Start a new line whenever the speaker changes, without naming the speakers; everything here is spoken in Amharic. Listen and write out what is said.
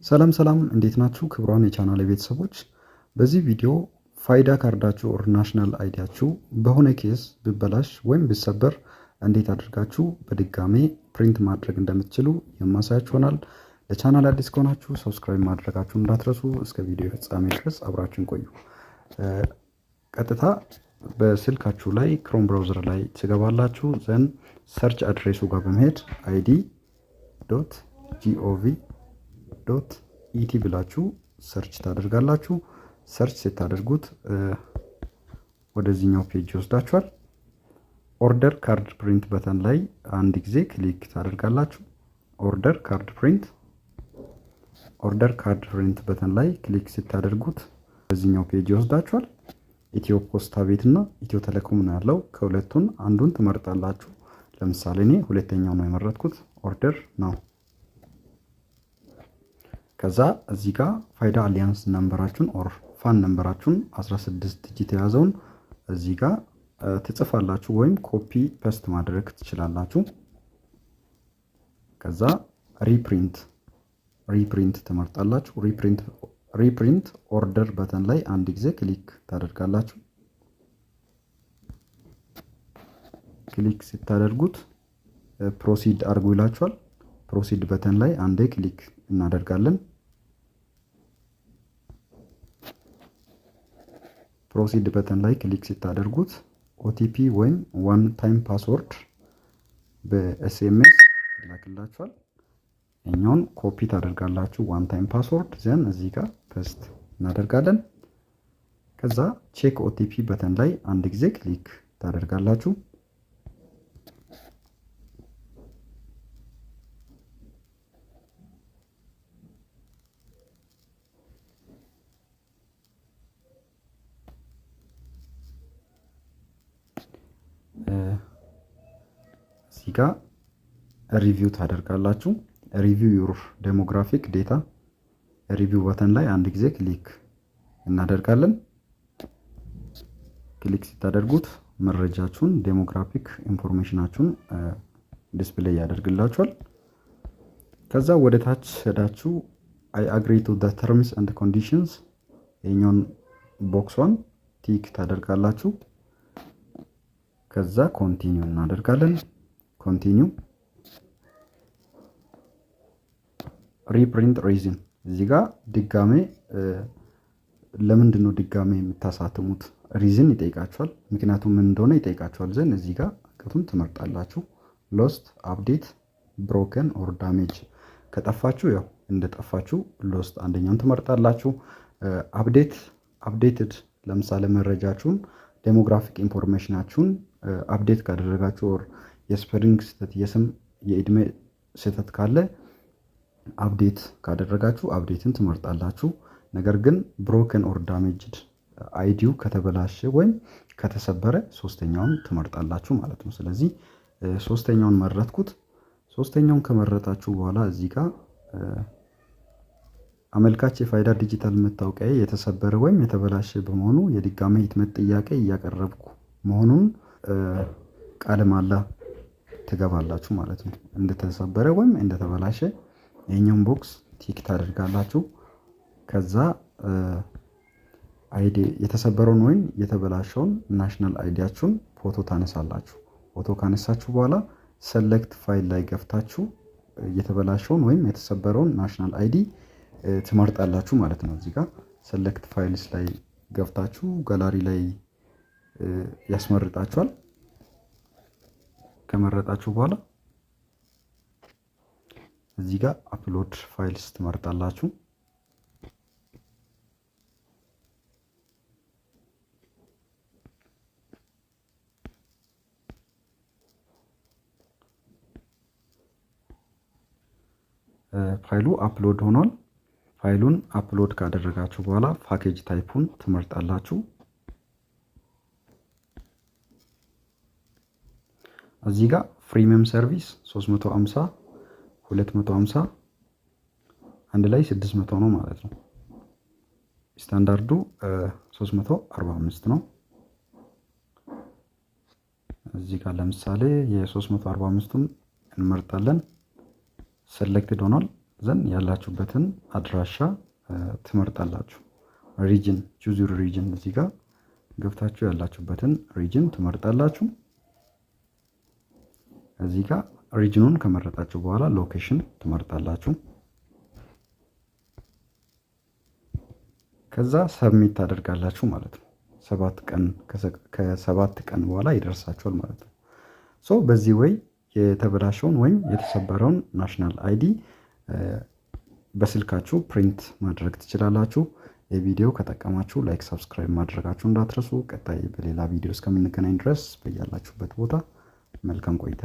ሰላም ሰላም እንዴት ናችሁ? ክቡራን የቻናል ቤተሰቦች፣ በዚህ ቪዲዮ ፋይዳ ካርዳችሁ ኦር ናሽናል አይዲያችሁ በሆነ ኬስ ቢበላሽ ወይም ቢሰበር እንዴት አድርጋችሁ በድጋሜ ፕሪንት ማድረግ እንደምትችሉ የማሳያችሁ ይሆናል። ለቻናል አዲስ ከሆናችሁ ሰብስክራይብ ማድረጋችሁን እንዳትረሱ። እስከ ቪዲዮ ፍጻሜ ድረስ አብራችሁን ቆዩ። ቀጥታ በስልካችሁ ላይ ክሮም ብራውዘር ላይ ትገባላችሁ። ዘን ሰርች አድሬሱ ጋር በመሄድ id.gov.et ብላችሁ ሰርች ታደርጋላችሁ። ሰርች ስታደርጉት ወደዚህኛው ፔጅ ይወስዳችኋል። ኦርደር ካርድ ፕሪንት በተን ላይ አንድ ጊዜ ክሊክ ታደርጋላችሁ። ኦርደር ካርድ ፕሪንት በተን ላይ ክሊክ ስታደርጉት ወደዚህኛው ፔጅ ይወስዳችኋል። ኢትዮ ፖስታ ቤት እና ኢትዮ ቴሌኮም ነው ያለው። ከሁለቱን አንዱን ትመርጣላችሁ። ለምሳሌ እኔ ሁለተኛው ነው የመረጥኩት፣ ኦርደር ነው። ከዛ እዚህ ጋር ፋይዳ አሊያንስ ነምበራችሁን ኦር ፋን ነምበራችሁን 16 ዲጂት የያዘውን እዚህ ጋር ትጽፋላችሁ ወይም ኮፒ ፔስት ማድረግ ትችላላችሁ። ከዛ ሪፕሪንት ትመርጣላችሁ። ሪፕሪንት ኦርደር በተን ላይ አንድ ጊዜ ክሊክ ታደርጋላችሁ። ክሊክ ስታደርጉት ፕሮሲድ አድርጉ ይላችኋል። ፕሮሲድ በተን ላይ አንዴ ክሊክ እናደርጋለን። ፕሮሲድ በተን ላይ ክሊክ ስታደርጉት ኦቲፒ ወይም ዋን ታይም ፓስወርድ በኤስኤምኤስ ይላክላችኋል። እኛውን ኮፒ ታደርጋላችሁ ዋን ታይም ፓስወርድ ዘን እዚህ ጋር ፔስት እናደርጋለን። ከዛ ቼክ ኦቲፒ በተን ላይ አንድ ጊዜ ክሊክ ታደርጋላችሁ። እዚህ ጋር ሪቪው ታደርጋላችሁ። ሪቪው ዩር ዴሞግራፊክ ዴታ ሪቪው በተን ላይ አንድ ጊዜ ክሊክ እናደርጋለን። ክሊክ ስታደርጉት መረጃችሁን ዴሞግራፊክ ኢንፎርሜሽናችሁን ዲስፕሌይ ያደርግላችኋል። ከዛ ወደ ታች ሄዳችሁ አይ አግሪ ቱ ዘ ተርምስ ኤንድ ኮንዲሽንስ የኛውን ቦክሷን ቲክ ታደርጋላችሁ። ከዛ ኮንቲኒው እናደርጋለን። ኮንቲኒው ሪፕሪንት ሪዝን እዚህ ጋር ድጋሜ ለምንድን ነው ድጋሜ የምታሳትሙት ሪዝን ይጠይቃችኋል። ምክንያቱም ምን እንደሆነ ይጠይቃችኋል። ዘን እዚህ ጋር ቅቱን ትመርጣላችሁ። ሎስት አፕዴት ብሮከን ኦር ዳሜጅ ከጠፋችሁ ያው እንደጠፋችሁ ሎስት አንደኛውን ትመርጣላችሁ። አፕዴትድ ለምሳሌ መረጃችሁን ዴሞግራፊክ ኢንፎርሜሽናችሁን አፕዴት ካደረጋችሁ ኦር የስፔሊንግ ስህተት የስም የእድሜ ስህተት ካለ አፕዴት ካደረጋችሁ አፕዴትን ትመርጣላችሁ። ነገር ግን ብሮከን ኦር ዳሜጅድ አይዲው ከተበላሸ ወይም ከተሰበረ ሶስተኛውን ትመርጣላችሁ ማለት ነው። ስለዚህ ሶስተኛውን መረጥኩት። ሶስተኛውን ከመረጣችሁ በኋላ እዚህ ጋር አመልካች የፋይዳ ዲጂታል መታወቂያ የተሰበረ ወይም የተበላሸ በመሆኑ የድጋሜ ህትመት ጥያቄ እያቀረብኩ መሆኑን ቃለ መሃላ ትገባላችሁ ማለት ነው። እንደተሰበረ ወይም እንደተበላሸ የኛውን ቦክስ ቲክ ታደርጋላችሁ። ከዛ አይዲ የተሰበረውን ወይም የተበላሸውን ናሽናል አይዲያችሁን ፎቶ ታነሳላችሁ። ፎቶ ካነሳችሁ በኋላ ሰሌክት ፋይል ላይ ገፍታችሁ የተበላሸውን ወይም የተሰበረውን ናሽናል አይዲ ትመርጣላችሁ ማለት ነው። እዚህ ጋር ሰሌክት ፋይልስ ላይ ገፍታችሁ ጋላሪ ላይ ያስመርጣችኋል። ከመረጣችሁ በኋላ እዚህ ጋር አፕሎድ ፋይልስ ትመርጣላችሁ። ፋይሉ አፕሎድ ሆኗል። ፋይሉን አፕሎድ ካደረጋችሁ በኋላ ፓኬጅ ታይፑን ትመርጣላችሁ። እዚህ ጋር ፍሪሚየም ሰርቪስ 350 250 አንድ ላይ 600 ነው ማለት ነው። ስታንዳርዱ 345 ነው። እዚህ ጋር ለምሳሌ የ345ቱን እንመርጣለን። ሰሌክትድ ሆኗል። ዘን ያላችሁበትን አድራሻ ትመርጣላችሁ። ሪጅን ቹዝ ዩር ሪጅን እዚህ ጋር ገብታችሁ ያላችሁበትን ሪጅን ትመርጣላችሁ። እዚህ ጋር ሪጅኑን ከመረጣችሁ በኋላ ሎኬሽን ትመርጣላችሁ። ከዛ ሰብሚት ታደርጋላችሁ ማለት ነው። 7 ቀን ከ7 ቀን በኋላ ይደርሳችኋል ማለት ነው። ሶ በዚህ ወይ የተበላሸውን ወይም የተሰበረውን ናሽናል አይዲ በስልካችሁ ፕሪንት ማድረግ ትችላላችሁ። የቪዲዮ ከጠቀማችሁ ላይክ፣ ሰብስክራይብ ማድረጋችሁ እንዳትረሱ። ቀጣይ በሌላ ቪዲዮ እስከምንገናኝ ድረስ በያላችሁበት ቦታ መልካም ቆይታ